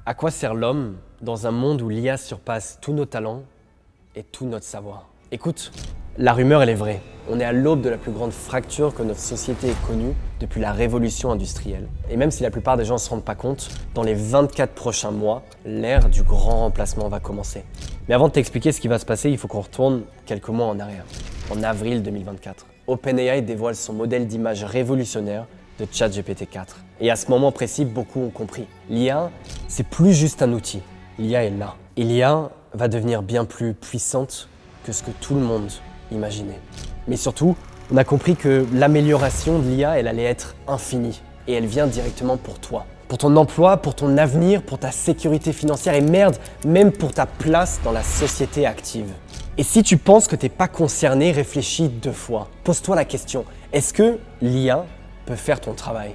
À quoi sert l'homme dans un monde où l'IA surpasse tous nos talents et tout notre savoir? Écoute, la rumeur elle est vraie. On est à l'aube de la plus grande fracture que notre société ait connue depuis la révolution industrielle. Et même si la plupart des gens ne se rendent pas compte, dans les 24 prochains mois, l'ère du grand remplacement va commencer. Mais avant de t'expliquer ce qui va se passer, il faut qu'on retourne quelques mois en arrière. En avril 2024, OpenAI dévoile son modèle d'image révolutionnaire de ChatGPT 4. Et à ce moment précis, beaucoup ont compris. L'IA, c'est plus juste un outil. L'IA est là. Et l'IA va devenir bien plus puissante que ce que tout le monde imaginait. Mais surtout, on a compris que l'amélioration de l'IA, elle allait être infinie. Et elle vient directement pour toi. Pour ton emploi, pour ton avenir, pour ta sécurité financière et merde, même pour ta place dans la société active. Et si tu penses que tu n'es pas concerné, réfléchis 2 fois. Pose-toi la question, est-ce que l'IA peut faire ton travail?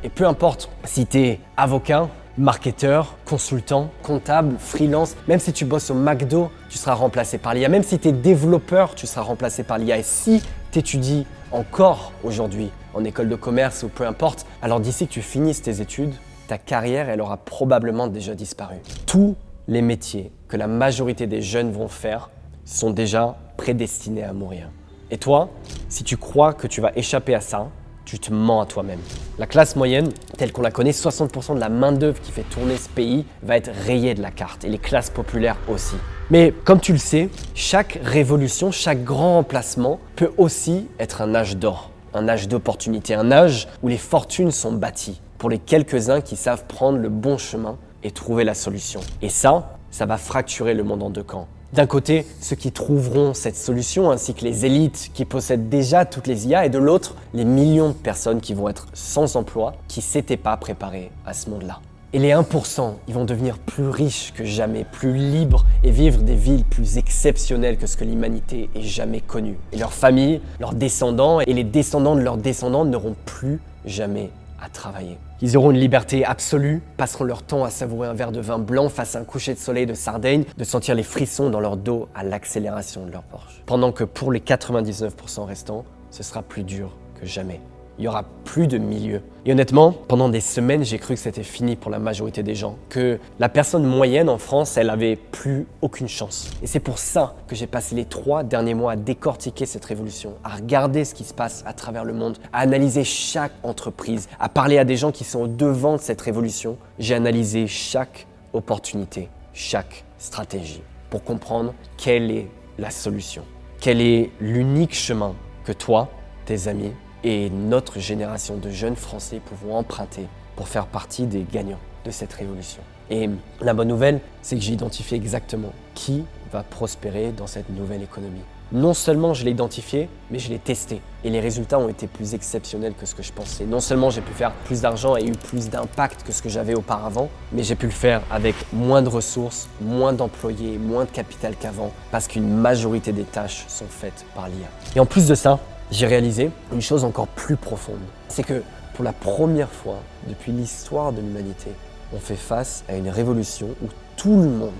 Et peu importe si tu es avocat, marketeur, consultant, comptable, freelance, même si tu bosses au McDo, tu seras remplacé par l'IA. Même si tu es développeur, tu seras remplacé par l'IA. Et si tu étudies encore aujourd'hui en école de commerce ou peu importe, alors d'ici que tu finisses tes études, ta carrière, elle aura probablement déjà disparu. Tous les métiers que la majorité des jeunes vont faire sont déjà prédestinés à mourir. Et toi, si tu crois que tu vas échapper à ça, tu te mens à toi-même. La classe moyenne, telle qu'on la connaît, 60% de la main-d'œuvre qui fait tourner ce pays va être rayée de la carte et les classes populaires aussi. Mais comme tu le sais, chaque révolution, chaque grand remplacement peut aussi être un âge d'or, un âge d'opportunité, un âge où les fortunes sont bâties pour les quelques-uns qui savent prendre le bon chemin et trouver la solution. Et ça va fracturer le monde en 2 camps. D'un côté, ceux qui trouveront cette solution ainsi que les élites qui possèdent déjà toutes les IA et de l'autre, les millions de personnes qui vont être sans emploi, qui ne s'étaient pas préparées à ce monde-là. Et les 1%, ils vont devenir plus riches que jamais, plus libres et vivre des vies plus exceptionnelles que ce que l'humanité ait jamais connu. Et leurs familles, leurs descendants et les descendants de leurs descendants n'auront plus jamais à travailler. Ils auront une liberté absolue, passeront leur temps à savourer un verre de vin blanc face à un coucher de soleil de Sardaigne, de sentir les frissons dans leur dos à l'accélération de leur Porsche. Pendant que pour les 99% restants, ce sera plus dur que jamais. Il n'y aura plus de milieu. Et honnêtement, pendant des semaines, j'ai cru que c'était fini pour la majorité des gens, que la personne moyenne en France, elle avait plus aucune chance. Et c'est pour ça que j'ai passé les 3 derniers mois à décortiquer cette révolution, à regarder ce qui se passe à travers le monde, à analyser chaque entreprise, à parler à des gens qui sont au devant de cette révolution. J'ai analysé chaque opportunité, chaque stratégie pour comprendre quelle est la solution, quel est l'unique chemin que toi, tes amis, et notre génération de jeunes Français pouvons emprunter pour faire partie des gagnants de cette révolution. Et la bonne nouvelle, c'est que j'ai identifié exactement qui va prospérer dans cette nouvelle économie. Non seulement je l'ai identifié, mais je l'ai testé. Et les résultats ont été plus exceptionnels que ce que je pensais. Non seulement j'ai pu faire plus d'argent et eu plus d'impact que ce que j'avais auparavant, mais j'ai pu le faire avec moins de ressources, moins d'employés, moins de capital qu'avant, parce qu'une majorité des tâches sont faites par l'IA. Et en plus de ça, j'ai réalisé une chose encore plus profonde. C'est que pour la première fois depuis l'histoire de l'humanité, on fait face à une révolution où tout le monde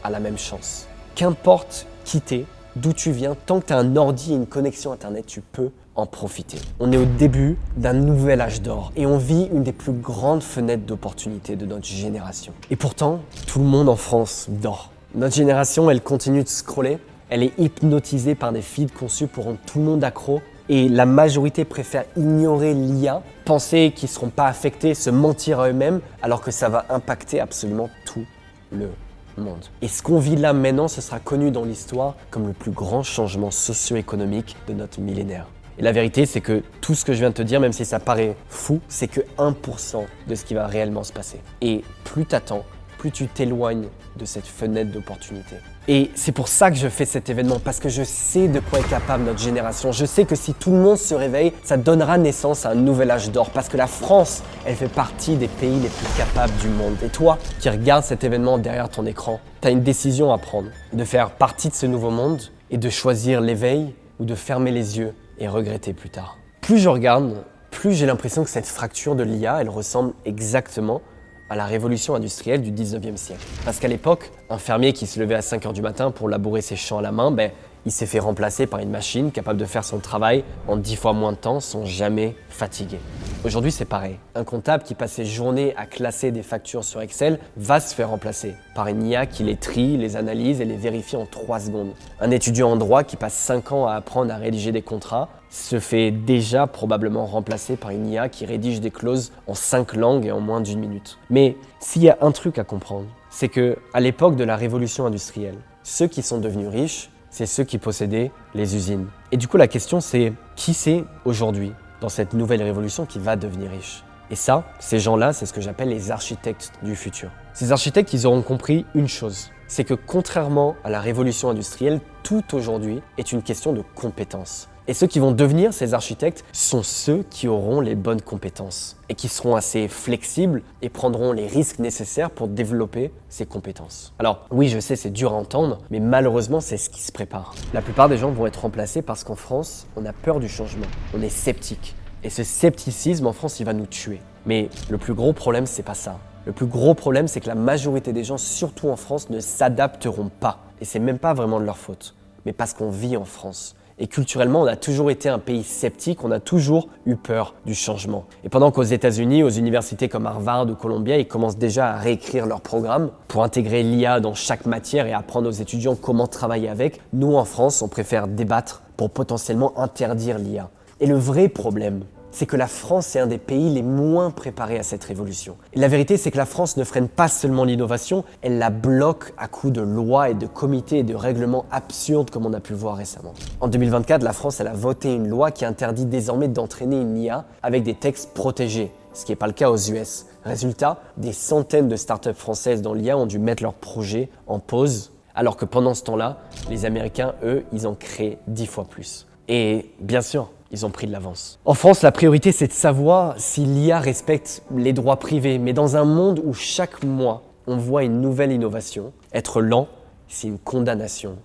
a la même chance. Qu'importe qui t'es, d'où tu viens, tant que tu as un ordi et une connexion Internet, tu peux en profiter. On est au début d'un nouvel âge d'or et on vit une des plus grandes fenêtres d'opportunité de notre génération. Et pourtant, tout le monde en France dort. Notre génération, elle continue de scroller, elle est hypnotisée par des feeds conçus pour rendre tout le monde accro. Et la majorité préfère ignorer l'IA, penser qu'ils ne seront pas affectés, se mentir à eux-mêmes, alors que ça va impacter absolument tout le monde. Et ce qu'on vit là maintenant, ce sera connu dans l'histoire comme le plus grand changement socio-économique de notre millénaire. Et la vérité, c'est que tout ce que je viens de te dire, même si ça paraît fou, c'est que 1% de ce qui va réellement se passer. Et plus t'attends, plus tu t'éloignes de cette fenêtre d'opportunité. Et c'est pour ça que je fais cet événement, parce que je sais de quoi est capable notre génération. Je sais que si tout le monde se réveille, ça donnera naissance à un nouvel âge d'or, parce que la France, elle fait partie des pays les plus capables du monde. Et toi, qui regardes cet événement derrière ton écran, tu as une décision à prendre, de faire partie de ce nouveau monde et de choisir l'éveil ou de fermer les yeux et regretter plus tard. Plus je regarde, plus j'ai l'impression que cette fracture de l'IA, elle ressemble exactement à la révolution industrielle du 19e siècle. Parce qu'à l'époque, un fermier qui se levait à 5 h du matin pour labourer ses champs à la main, Il s'est fait remplacer par une machine capable de faire son travail en 10 fois moins de temps sans jamais fatiguer. Aujourd'hui, c'est pareil. Un comptable qui passe ses journées à classer des factures sur Excel va se faire remplacer par une IA qui les trie, les analyse et les vérifie en 3 secondes. Un étudiant en droit qui passe 5 ans à apprendre à rédiger des contrats se fait déjà probablement remplacer par une IA qui rédige des clauses en 5 langues et en moins d'1 minute. Mais s'il y a un truc à comprendre, c'est que à l'époque de la révolution industrielle, ceux qui sont devenus riches, c'est ceux qui possédaient les usines. Et du coup, la question c'est, qui c'est aujourd'hui dans cette nouvelle révolution qui va devenir riche? Et ça, ces gens-là, c'est ce que j'appelle les architectes du futur. Ces architectes, ils auront compris une chose, c'est que contrairement à la révolution industrielle, tout aujourd'hui est une question de compétences. Et ceux qui vont devenir ces architectes sont ceux qui auront les bonnes compétences et qui seront assez flexibles et prendront les risques nécessaires pour développer ces compétences. Alors oui, je sais, c'est dur à entendre, mais malheureusement, c'est ce qui se prépare. La plupart des gens vont être remplacés parce qu'en France, on a peur du changement, on est sceptique. Et ce scepticisme en France, il va nous tuer. Mais le plus gros problème, c'est pas ça. Le plus gros problème, c'est que la majorité des gens, surtout en France, ne s'adapteront pas. Et c'est même pas vraiment de leur faute, mais parce qu'on vit en France. Et culturellement, on a toujours été un pays sceptique, on a toujours eu peur du changement. Et pendant qu'aux États-Unis, aux universités comme Harvard ou Columbia, ils commencent déjà à réécrire leurs programmes pour intégrer l'IA dans chaque matière et apprendre aux étudiants comment travailler avec, nous en France, on préfère débattre pour potentiellement interdire l'IA. Et le vrai problème, c'est que la France est un des pays les moins préparés à cette révolution. Et la vérité, c'est que la France ne freine pas seulement l'innovation, elle la bloque à coups de lois et de comités et de règlements absurdes comme on a pu le voir récemment. En 2024, la France elle a voté une loi qui interdit désormais d'entraîner une IA avec des textes protégés, ce qui n'est pas le cas aux US. Résultat, des centaines de startups françaises dans l'IA ont dû mettre leurs projets en pause, alors que pendant ce temps-là, les Américains, eux, ils en créent 10 fois plus. Et bien sûr, ils ont pris de l'avance. En France, la priorité, c'est de savoir si l'IA respecte les droits privés. Mais dans un monde où chaque mois, on voit une nouvelle innovation, être lent, c'est une condamnation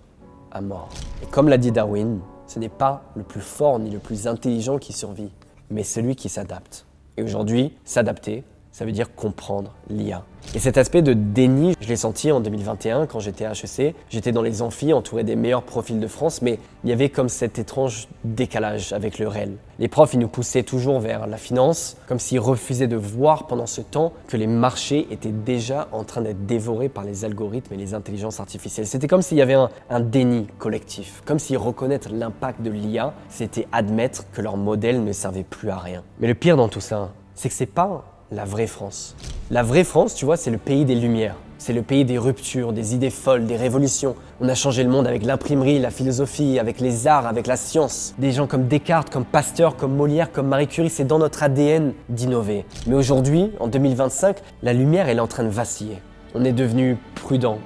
à mort. Et comme l'a dit Darwin, ce n'est pas le plus fort ni le plus intelligent qui survit, mais celui qui s'adapte. Et aujourd'hui, s'adapter, ça veut dire comprendre l'IA. Et cet aspect de déni, je l'ai senti en 2021 quand j'étais à HEC. J'étais dans les amphis entouré des meilleurs profils de France, mais il y avait comme cet étrange décalage avec le réel. Les profs, ils nous poussaient toujours vers la finance, comme s'ils refusaient de voir pendant ce temps que les marchés étaient déjà en train d'être dévorés par les algorithmes et les intelligences artificielles. C'était comme s'il y avait un déni collectif, comme si reconnaître l'impact de l'IA, c'était admettre que leur modèle ne servait plus à rien. Mais le pire dans tout ça, c'est que c'est pas la vraie France. La vraie France, tu vois, c'est le pays des Lumières. C'est le pays des ruptures, des idées folles, des révolutions. On a changé le monde avec l'imprimerie, la philosophie, avec les arts, avec la science. Des gens comme Descartes, comme Pasteur, comme Molière, comme Marie Curie, c'est dans notre ADN d'innover. Mais aujourd'hui, en 2025, la lumière, elle est en train de vaciller. On est devenu prudent,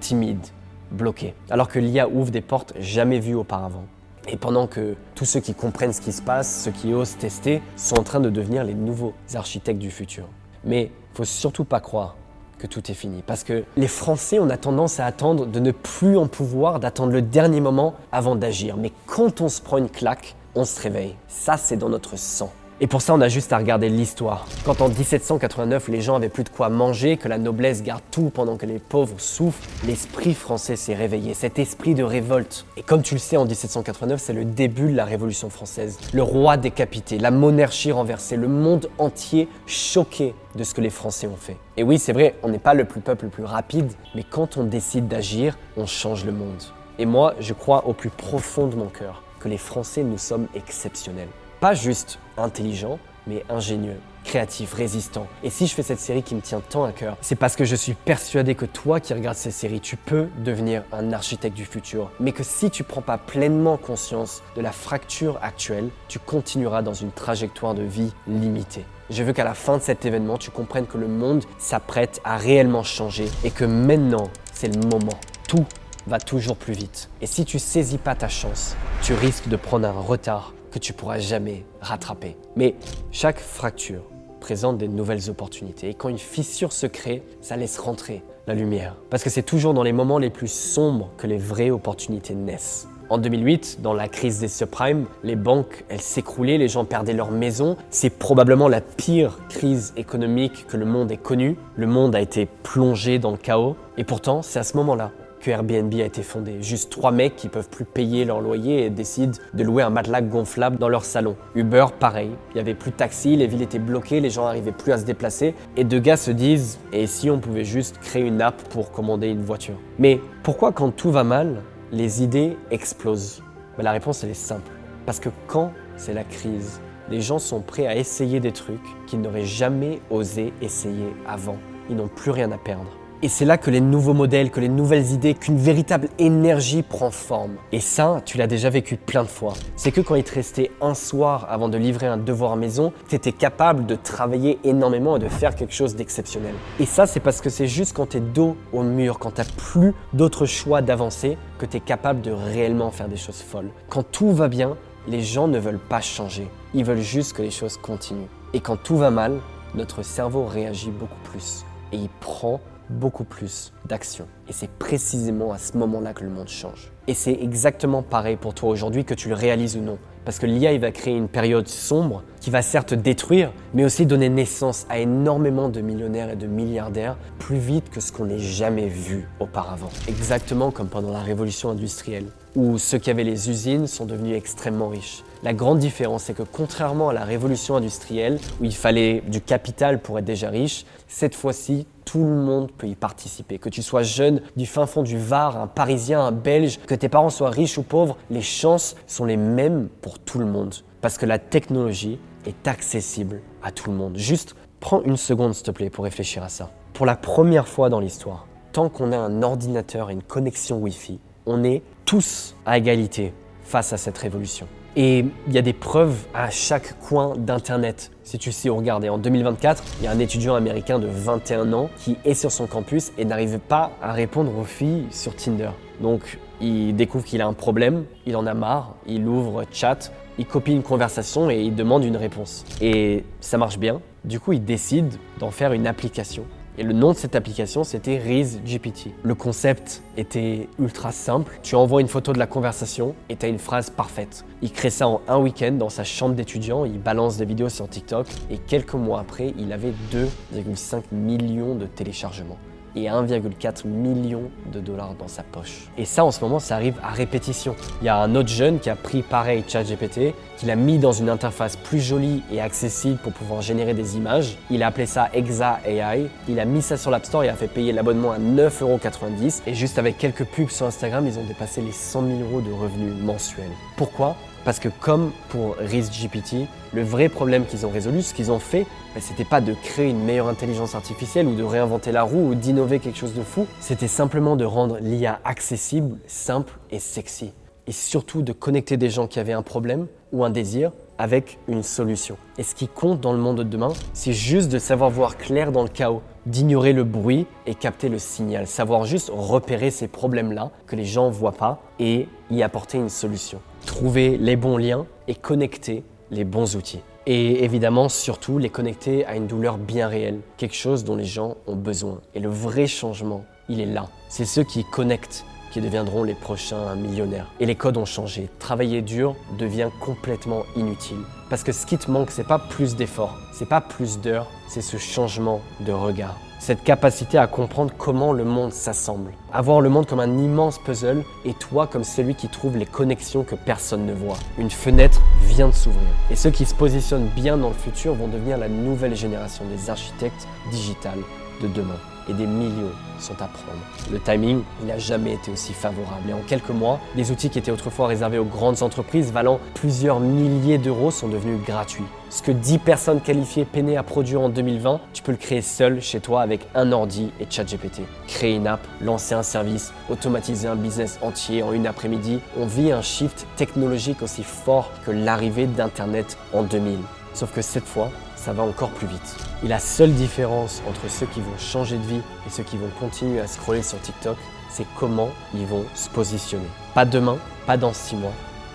timide, bloqué. Alors que l'IA ouvre des portes jamais vues auparavant. Et pendant que tous ceux qui comprennent ce qui se passe, ceux qui osent tester, sont en train de devenir les nouveaux architectes du futur. Mais il ne faut surtout pas croire que tout est fini. Parce que les Français, on a tendance à attendre de ne plus en pouvoir, d'attendre le dernier moment avant d'agir. Mais quand on se prend une claque, on se réveille. Ça, c'est dans notre sang. Et pour ça, on a juste à regarder l'histoire. Quand en 1789, les gens avaient plus de quoi manger, que la noblesse garde tout pendant que les pauvres souffrent, l'esprit français s'est réveillé, cet esprit de révolte. Et comme tu le sais, en 1789, c'est le début de la Révolution française. Le roi décapité, la monarchie renversée, le monde entier choqué de ce que les Français ont fait. Et oui, c'est vrai, on n'est pas le peuple le plus rapide, mais quand on décide d'agir, on change le monde. Et moi, je crois au plus profond de mon cœur que les Français, nous sommes exceptionnels. Pas juste intelligent, mais ingénieux, créatif, résistant. Et si je fais cette série qui me tient tant à cœur, c'est parce que je suis persuadé que toi qui regardes ces séries, tu peux devenir un architecte du futur. Mais que si tu ne prends pas pleinement conscience de la fracture actuelle, tu continueras dans une trajectoire de vie limitée. Je veux qu'à la fin de cet événement, tu comprennes que le monde s'apprête à réellement changer et que maintenant, c'est le moment. Tout va toujours plus vite. Et si tu saisis pas ta chance, tu risques de prendre un retard que tu pourras jamais rattraper. Mais chaque fracture présente des nouvelles opportunités. Et quand une fissure se crée, ça laisse rentrer la lumière. Parce que c'est toujours dans les moments les plus sombres que les vraies opportunités naissent. En 2008, dans la crise des subprimes, les banques, elles s'écroulaient, les gens perdaient leur maison. C'est probablement la pire crise économique que le monde ait connue. Le monde a été plongé dans le chaos. Et pourtant, c'est à ce moment-là que Airbnb a été fondé. Juste 3 mecs qui peuvent plus payer leur loyer et décident de louer un matelas gonflable dans leur salon. Uber, pareil. Il n'y avait plus de taxi, les villes étaient bloquées, les gens n'arrivaient plus à se déplacer. Et 2 gars se disent « Et si on pouvait juste créer une app pour commander une voiture ?» Mais pourquoi quand tout va mal, les idées explosent? La réponse, elle est simple. Parce que quand c'est la crise, les gens sont prêts à essayer des trucs qu'ils n'auraient jamais osé essayer avant. Ils n'ont plus rien à perdre. Et c'est là que les nouveaux modèles, que les nouvelles idées, qu'une véritable énergie prend forme. Et ça, tu l'as déjà vécu plein de fois. C'est que quand il te restait un soir avant de livrer un devoir à maison, tu étais capable de travailler énormément et de faire quelque chose d'exceptionnel. Et ça, c'est parce que c'est juste quand tu es dos au mur, quand tu n'as plus d'autre choix d'avancer, que tu es capable de réellement faire des choses folles. Quand tout va bien, les gens ne veulent pas changer. Ils veulent juste que les choses continuent. Et quand tout va mal, notre cerveau réagit beaucoup plus. Et il prend beaucoup plus d'action. Et c'est précisément à ce moment-là que le monde change. Et c'est exactement pareil pour toi aujourd'hui, que tu le réalises ou non. Parce que l'IA, il va créer une période sombre qui va certes détruire, mais aussi donner naissance à énormément de millionnaires et de milliardaires plus vite que ce qu'on n'ait jamais vu auparavant. Exactement comme pendant la révolution industrielle, où ceux qui avaient les usines sont devenus extrêmement riches. La grande différence, c'est que contrairement à la révolution industrielle, où il fallait du capital pour être déjà riche, cette fois-ci, tout le monde peut y participer. Que tu sois jeune, du fin fond du Var, un Parisien, un Belge, que tes parents soient riches ou pauvres, les chances sont les mêmes pour tout le monde. Parce que la technologie est accessible à tout le monde. Juste, prends une seconde, s'il te plaît, pour réfléchir à ça. Pour la première fois dans l'histoire, tant qu'on a un ordinateur et une connexion Wi-Fi, on est tous à égalité face à cette révolution. Et il y a des preuves à chaque coin d'Internet. Si tu sais où regarder, en 2024, il y a un étudiant américain de 21 ans qui est sur son campus et n'arrive pas à répondre aux filles sur Tinder. Donc, il découvre qu'il a un problème, il en a marre, il ouvre chat, il copie une conversation et il demande une réponse. Et ça marche bien. Du coup, il décide d'en faire une application. Et le nom de cette application, c'était RizGPT. Le concept était ultra simple. Tu envoies une photo de la conversation et tu as une phrase parfaite. Il crée ça en un week-end dans sa chambre d'étudiant, il balance des vidéos sur TikTok et quelques mois après, il avait 2,5 millions de téléchargements et 1,4 million de dollars dans sa poche. Et ça, en ce moment, ça arrive à répétition. Il y a un autre jeune qui a pris pareil ChatGPT, qui l'a mis dans une interface plus jolie et accessible pour pouvoir générer des images. Il a appelé ça Exa AI. Il a mis ça sur l'App Store et a fait payer l'abonnement à 9,90 €. Et juste avec quelques pubs sur Instagram, ils ont dépassé les 100 000 € de revenus mensuels. Pourquoi ? Parce que comme pour RizGPT, le vrai problème qu'ils ont résolu, ce qu'ils ont fait, c'était pas de créer une meilleure intelligence artificielle ou de réinventer la roue ou d'innover quelque chose de fou, c'était simplement de rendre l'IA accessible, simple et sexy. Et surtout de connecter des gens qui avaient un problème ou un désir avec une solution. Et ce qui compte dans le monde de demain, c'est juste de savoir voir clair dans le chaos, d'ignorer le bruit et capter le signal, savoir juste repérer ces problèmes-là que les gens ne voient pas et y apporter une solution. Trouver les bons liens et connecter les bons outils. Et évidemment, surtout, les connecter à une douleur bien réelle, quelque chose dont les gens ont besoin. Et le vrai changement, il est là. C'est ceux qui connectent qui deviendront les prochains millionnaires. Et les codes ont changé. Travailler dur devient complètement inutile. Parce que ce qui te manque, c'est pas plus d'efforts, c'est pas plus d'heures, c'est ce changement de regard. Cette capacité à comprendre comment le monde s'assemble. Avoir le monde comme un immense puzzle et toi comme celui qui trouve les connexions que personne ne voit. Une fenêtre vient de s'ouvrir. Et ceux qui se positionnent bien dans le futur vont devenir la nouvelle génération des architectes digitales de demain. Et des millions sont à prendre. Le timing, il n'a jamais été aussi favorable. Et en quelques mois, des outils qui étaient autrefois réservés aux grandes entreprises valant plusieurs milliers d'euros sont devenus gratuits. Ce que 10 personnes qualifiées peinaient à produire en 2020, tu peux le créer seul chez toi avec un ordi et ChatGPT. Créer une app, lancer un service, automatiser un business entier en une après-midi. On vit un shift technologique aussi fort que l'arrivée d'Internet en 2000. Sauf que cette fois, ça va encore plus vite. Et la seule différence entre ceux qui vont changer de vie et ceux qui vont continuer à scroller sur TikTok, c'est comment ils vont se positionner. Pas demain, pas dans 6 mois,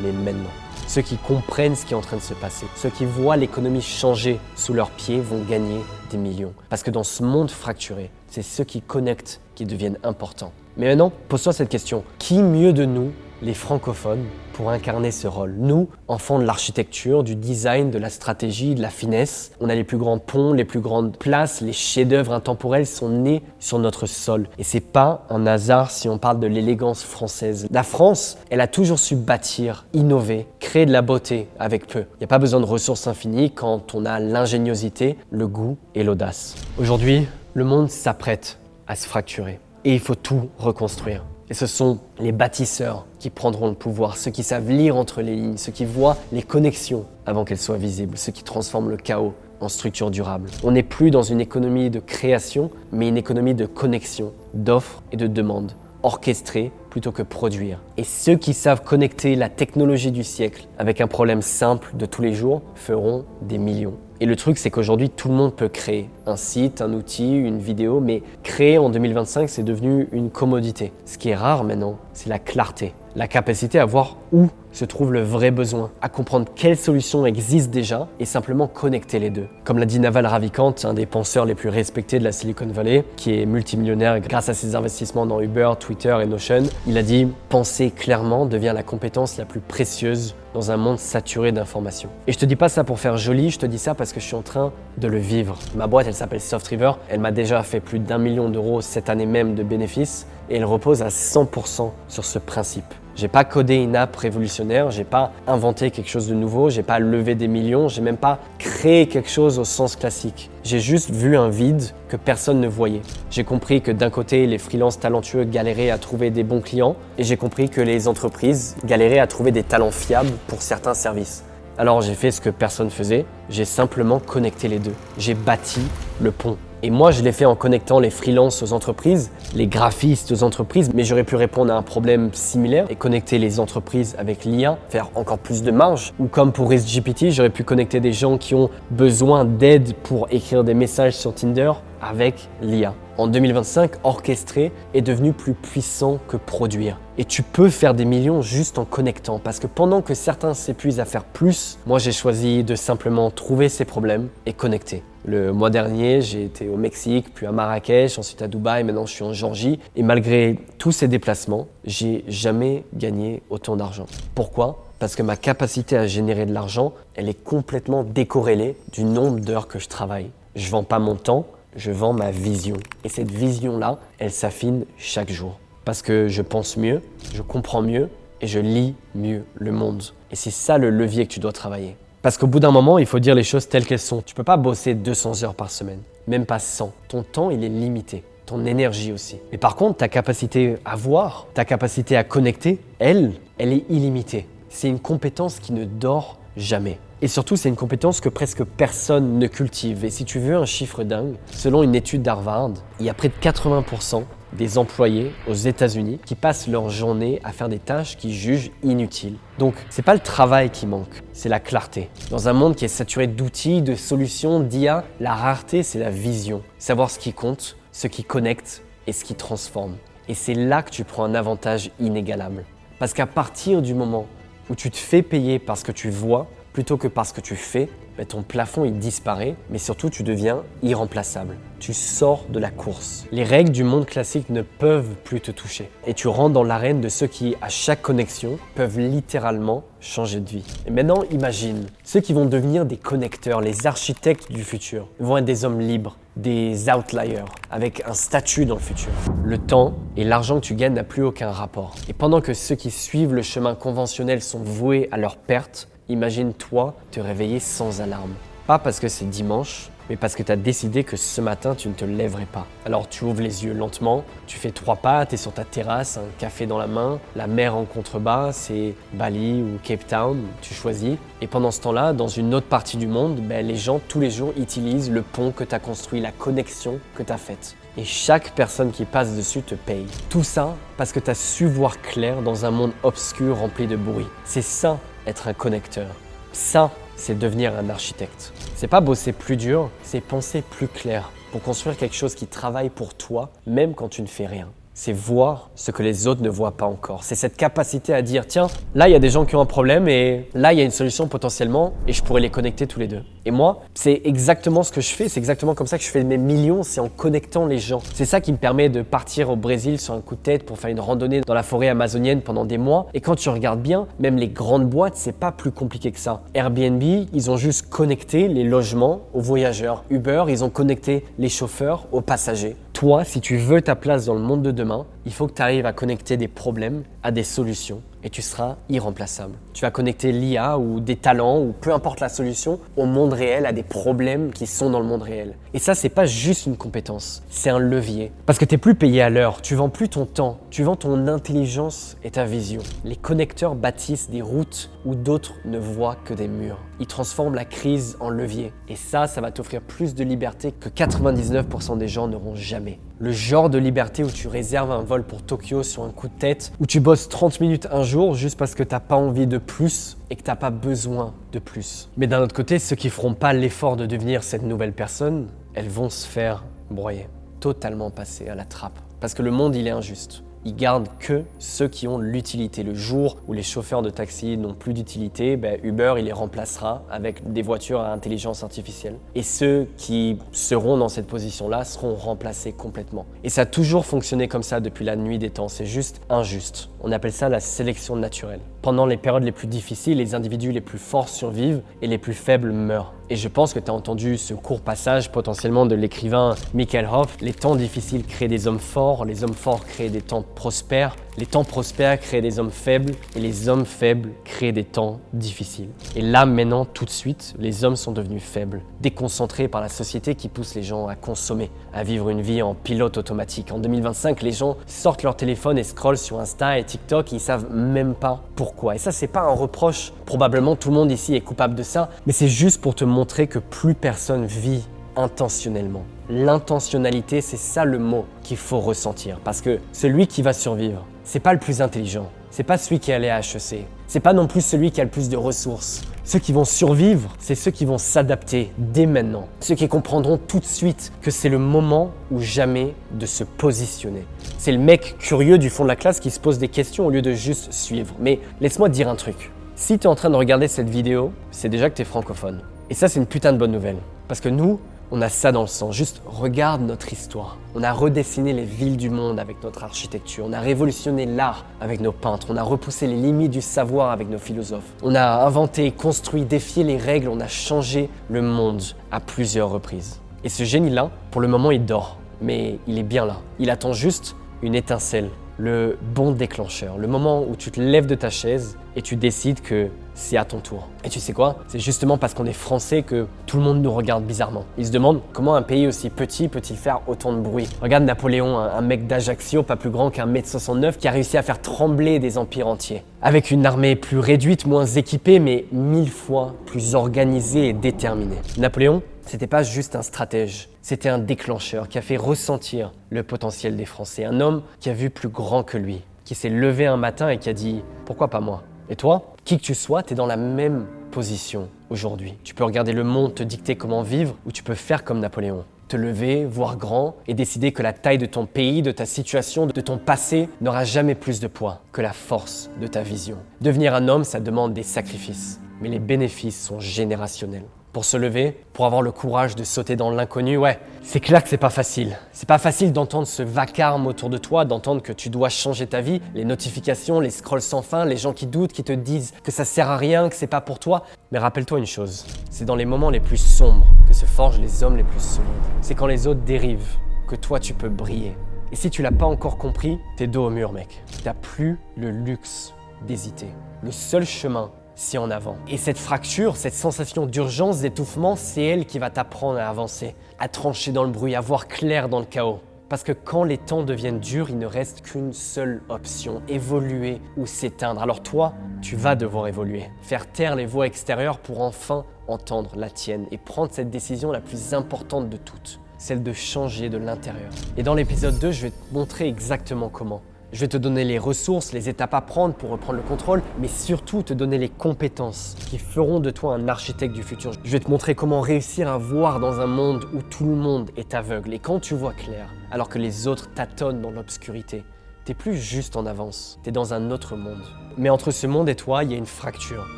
mais maintenant. Ceux qui comprennent ce qui est en train de se passer, ceux qui voient l'économie changer sous leurs pieds vont gagner des millions. Parce que dans ce monde fracturé, c'est ceux qui connectent qui deviennent importants. Mais maintenant, pose-toi cette question. Qui mieux de nous les francophones, pour incarner ce rôle. Nous, enfants de l'architecture, du design, de la stratégie, de la finesse, on a les plus grands ponts, les plus grandes places, les chefs-d'œuvre intemporels sont nés sur notre sol. Et c'est pas un hasard si on parle de l'élégance française. La France, elle a toujours su bâtir, innover, créer de la beauté avec peu. Il n'y a pas besoin de ressources infinies quand on a l'ingéniosité, le goût et l'audace. Aujourd'hui, le monde s'apprête à se fracturer et il faut tout reconstruire. Et ce sont les bâtisseurs qui prendront le pouvoir, ceux qui savent lire entre les lignes, ceux qui voient les connexions avant qu'elles soient visibles, ceux qui transforment le chaos en structure durable. On n'est plus dans une économie de création, mais une économie de connexion, d'offres et de demandes, orchestrée plutôt que produire. Et ceux qui savent connecter la technologie du siècle avec un problème simple de tous les jours feront des millions. Et le truc, c'est qu'aujourd'hui, tout le monde peut créer un site, un outil, une vidéo, mais créer en 2025, c'est devenu une commodité. Ce qui est rare maintenant, c'est la clarté, la capacité à voir où se trouve le vrai besoin, à comprendre quelles solutions existent déjà et simplement connecter les deux. Comme l'a dit Naval Ravikant, un des penseurs les plus respectés de la Silicon Valley, qui est multimillionnaire grâce à ses investissements dans Uber, Twitter et Notion, il a dit « Penser clairement devient la compétence la plus précieuse dans un monde saturé d'informations. » Et je te dis pas ça pour faire joli, je te dis ça parce que je suis en train de le vivre. Ma boîte, elle s'appelle Softriver, elle m'a déjà fait plus d'1 million d'euros cette année même de bénéfices et elle repose à 100% sur ce principe. J'ai pas codé une app révolutionnaire, j'ai pas inventé quelque chose de nouveau, j'ai pas levé des millions, j'ai même pas créé quelque chose au sens classique. J'ai juste vu un vide que personne ne voyait. J'ai compris que d'un côté, les freelances talentueux galéraient à trouver des bons clients et j'ai compris que les entreprises galéraient à trouver des talents fiables pour certains services. Alors j'ai fait ce que personne faisait, j'ai simplement connecté les deux. J'ai bâti le pont. Et moi, je l'ai fait en connectant les freelances aux entreprises, les graphistes aux entreprises, mais j'aurais pu répondre à un problème similaire et connecter les entreprises avec l'IA, faire encore plus de marge. Ou comme pour ResGPT, j'aurais pu connecter des gens qui ont besoin d'aide pour écrire des messages sur Tinder avec l'IA. En 2025, orchestrer est devenu plus puissant que produire. Et tu peux faire des millions juste en connectant, parce que pendant que certains s'épuisent à faire plus, moi j'ai choisi de simplement trouver ces problèmes et connecter. Le mois dernier, j'ai été au Mexique, puis à Marrakech, ensuite à Dubaï, maintenant je suis en Géorgie. Et malgré tous ces déplacements, j'ai jamais gagné autant d'argent. Pourquoi ? Parce que ma capacité à générer de l'argent, elle est complètement décorrélée du nombre d'heures que je travaille. Je vends pas mon temps, je vends ma vision. Et cette vision-là, elle s'affine chaque jour. Parce que je pense mieux, je comprends mieux et je lis mieux le monde. Et c'est ça le levier que tu dois travailler. Parce qu'au bout d'un moment, il faut dire les choses telles qu'elles sont. Tu peux pas bosser 200 heures par semaine, même pas 100. Ton temps, il est limité. Ton énergie aussi. Mais par contre, ta capacité à voir, ta capacité à connecter, elle est illimitée. C'est une compétence qui ne dort jamais. Et surtout, c'est une compétence que presque personne ne cultive. Et si tu veux un chiffre dingue, selon une étude d'Harvard, il y a près de 80% des employés aux États-Unis qui passent leur journée à faire des tâches qu'ils jugent inutiles. Donc, c'est pas le travail qui manque, c'est la clarté. Dans un monde qui est saturé d'outils, de solutions, d'IA, la rareté, c'est la vision. Savoir ce qui compte, ce qui connecte et ce qui transforme. Et c'est là que tu prends un avantage inégalable. Parce qu'à partir du moment où tu te fais payer parce que tu vois, plutôt que parce que tu fais, ton plafond il disparaît, mais surtout tu deviens irremplaçable. Tu sors de la course. Les règles du monde classique ne peuvent plus te toucher. Et tu rentres dans l'arène de ceux qui, à chaque connexion, peuvent littéralement changer de vie. Et maintenant, imagine, ceux qui vont devenir des connecteurs, les architectes du futur, vont être des hommes libres, des outliers, avec un statut dans le futur. Le temps et l'argent que tu gagnes n'a plus aucun rapport. Et pendant que ceux qui suivent le chemin conventionnel sont voués à leur perte, imagine-toi te réveiller sans alarme. Pas parce que c'est dimanche, mais parce que tu as décidé que ce matin, tu ne te lèverais pas. Alors tu ouvres les yeux lentement, tu fais 3 pas, tu es sur ta terrasse, un café dans la main, la mer en contrebas, c'est Bali ou Cape Town, tu choisis. Et pendant ce temps-là, dans une autre partie du monde, les gens tous les jours utilisent le pont que tu as construit, la connexion que tu as faite. Et chaque personne qui passe dessus te paye. Tout ça parce que tu as su voir clair dans un monde obscur rempli de bruit. C'est ça, être un connecteur. Ça, c'est devenir un architecte. C'est pas bosser plus dur, c'est penser plus clair pour construire quelque chose qui travaille pour toi, même quand tu ne fais rien. c'est voir ce que les autres ne voient pas encore. C'est cette capacité à dire, tiens, là, il y a des gens qui ont un problème et là, il y a une solution potentiellement et je pourrais les connecter tous les deux. Et moi, c'est exactement ce que je fais, c'est exactement comme ça que je fais mes millions, c'est en connectant les gens. C'est ça qui me permet de partir au Brésil sur un coup de tête pour faire une randonnée dans la forêt amazonienne pendant des mois. Et quand tu regardes bien, même les grandes boîtes, c'est pas plus compliqué que ça. Airbnb, ils ont juste connecté les logements aux voyageurs. Uber, ils ont connecté les chauffeurs aux passagers. Toi, si tu veux ta place dans le monde de demain, il faut que tu arrives à connecter des problèmes à des solutions et tu seras irremplaçable. Tu vas connecter l'IA ou des talents ou peu importe la solution au monde réel, à des problèmes qui sont dans le monde réel. Et ça, c'est pas juste une compétence, c'est un levier. Parce que tu n'es plus payé à l'heure, tu vends plus ton temps, tu vends ton intelligence et ta vision. Les connecteurs bâtissent des routes où d'autres ne voient que des murs. Ils transforment la crise en levier. Et ça va t'offrir plus de liberté que 99% des gens n'auront jamais. Le genre de liberté où tu réserves un vol pour Tokyo sur un coup de tête, où tu bosses 30 minutes un jour juste parce que t'as pas envie de plus et que t'as pas besoin de plus. Mais d'un autre côté, ceux qui feront pas l'effort de devenir cette nouvelle personne, elles vont se faire broyer, totalement passer à la trappe. Parce que le monde, il est injuste. Il garde que ceux qui ont l'utilité. Le jour où les chauffeurs de taxi n'ont plus d'utilité, Uber, il les remplacera avec des voitures à intelligence artificielle. Et ceux qui seront dans cette position-là seront remplacés complètement. Et ça a toujours fonctionné comme ça depuis la nuit des temps. C'est juste injuste. On appelle ça la sélection naturelle. Pendant les périodes les plus difficiles, les individus les plus forts survivent et les plus faibles meurent. Et je pense que tu as entendu ce court passage potentiellement de l'écrivain Michael Hoff. Les temps difficiles créent des hommes forts, les hommes forts créent des temps prospères, les temps prospères créent des hommes faibles et les hommes faibles créent des temps difficiles. Et là maintenant, tout de suite, les hommes sont devenus faibles, déconcentrés par la société qui pousse les gens à consommer, à vivre une vie en pilote automatique. En 2025, les gens sortent leur téléphone et scrollent sur Insta et TikTok et ils savent même pas pourquoi. Et ça, c'est pas un reproche. Probablement tout le monde ici est coupable de ça, mais c'est juste pour te montrer que plus personne vit intentionnellement. L'intentionnalité, c'est ça le mot qu'il faut ressentir. Parce que celui qui va survivre, c'est pas le plus intelligent. C'est pas celui qui est allé à HEC. C'est pas non plus celui qui a le plus de ressources. Ceux qui vont survivre, c'est ceux qui vont s'adapter dès maintenant. Ceux qui comprendront tout de suite que c'est le moment ou jamais de se positionner. C'est le mec curieux du fond de la classe qui se pose des questions au lieu de juste suivre. Mais laisse-moi te dire un truc. Si tu es en train de regarder cette vidéo, c'est déjà que tu es francophone. Et ça, c'est une putain de bonne nouvelle. Parce que nous, on a ça dans le sang. Juste regarde notre histoire. On a redessiné les villes du monde avec notre architecture. On a révolutionné l'art avec nos peintres. On a repoussé les limites du savoir avec nos philosophes. On a inventé, construit, défié les règles. On a changé le monde à plusieurs reprises. Et ce génie-là, pour le moment, il dort. Mais il est bien là. Il attend juste une étincelle, le bon déclencheur, le moment où tu te lèves de ta chaise et tu décides que c'est à ton tour. Et tu sais quoi? C'est justement parce qu'on est français que tout le monde nous regarde bizarrement. Ils se demandent comment un pays aussi petit peut-il faire autant de bruit. Regarde Napoléon, un mec d'Ajaccio, pas plus grand qu'1,69 m, qui a réussi à faire trembler des empires entiers. Avec une armée plus réduite, moins équipée, mais 1000 fois plus organisée et déterminée. Napoléon, c'était pas juste un stratège, c'était un déclencheur qui a fait ressentir le potentiel des Français. Un homme qui a vu plus grand que lui, qui s'est levé un matin et qui a dit « Pourquoi pas moi ?» Et toi, qui que tu sois, tu es dans la même position aujourd'hui. Tu peux regarder le monde te dicter comment vivre ou tu peux faire comme Napoléon. Te lever, voir grand et décider que la taille de ton pays, de ta situation, de ton passé n'aura jamais plus de poids que la force de ta vision. Devenir un homme, ça demande des sacrifices, mais les bénéfices sont générationnels. Pour se lever, pour avoir le courage de sauter dans l'inconnu, ouais, c'est clair que c'est pas facile. C'est pas facile d'entendre ce vacarme autour de toi, d'entendre que tu dois changer ta vie, les notifications, les scrolls sans fin, les gens qui doutent, qui te disent que ça sert à rien, que c'est pas pour toi. Mais rappelle-toi une chose, c'est dans les moments les plus sombres que se forgent les hommes les plus solides. C'est quand les autres dérivent que toi tu peux briller. Et si tu l'as pas encore compris, t'es dos au mur, mec. T'as plus le luxe d'hésiter. Le seul chemin, c'est en avant. Et cette fracture, cette sensation d'urgence, d'étouffement, c'est elle qui va t'apprendre à avancer, à trancher dans le bruit, à voir clair dans le chaos. Parce que quand les temps deviennent durs, il ne reste qu'une seule option, évoluer ou s'éteindre. Alors toi, tu vas devoir évoluer, faire taire les voix extérieures pour enfin entendre la tienne et prendre cette décision la plus importante de toutes, celle de changer de l'intérieur. Et dans l'épisode 2, je vais te montrer exactement comment. Je vais te donner les ressources, les étapes à prendre pour reprendre le contrôle, mais surtout te donner les compétences qui feront de toi un architecte du futur. Je vais te montrer comment réussir à voir dans un monde où tout le monde est aveugle. Et quand tu vois clair, alors que les autres tâtonnent dans l'obscurité, t'es plus juste en avance, t'es dans un autre monde. Mais entre ce monde et toi, il y a une fracture.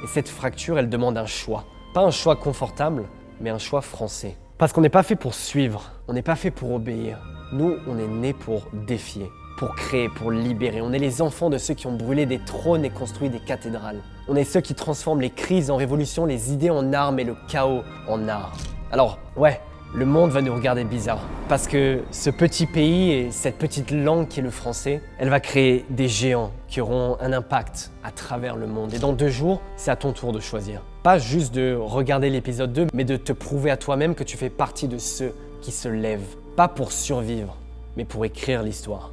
Et cette fracture, elle demande un choix. Pas un choix confortable, mais un choix français. Parce qu'on n'est pas fait pour suivre, on n'est pas fait pour obéir. Nous, on est nés pour défier, pour créer, pour libérer. On est les enfants de ceux qui ont brûlé des trônes et construit des cathédrales. On est ceux qui transforment les crises en révolution, les idées en armes et le chaos en art. Alors, ouais, le monde va nous regarder bizarre. Parce que ce petit pays et cette petite langue qui est le français, elle va créer des géants qui auront un impact à travers le monde. Et dans 2 jours, c'est à ton tour de choisir. Pas juste de regarder l'épisode 2, mais de te prouver à toi-même que tu fais partie de ceux qui se lèvent. Pas pour survivre, mais pour écrire l'histoire.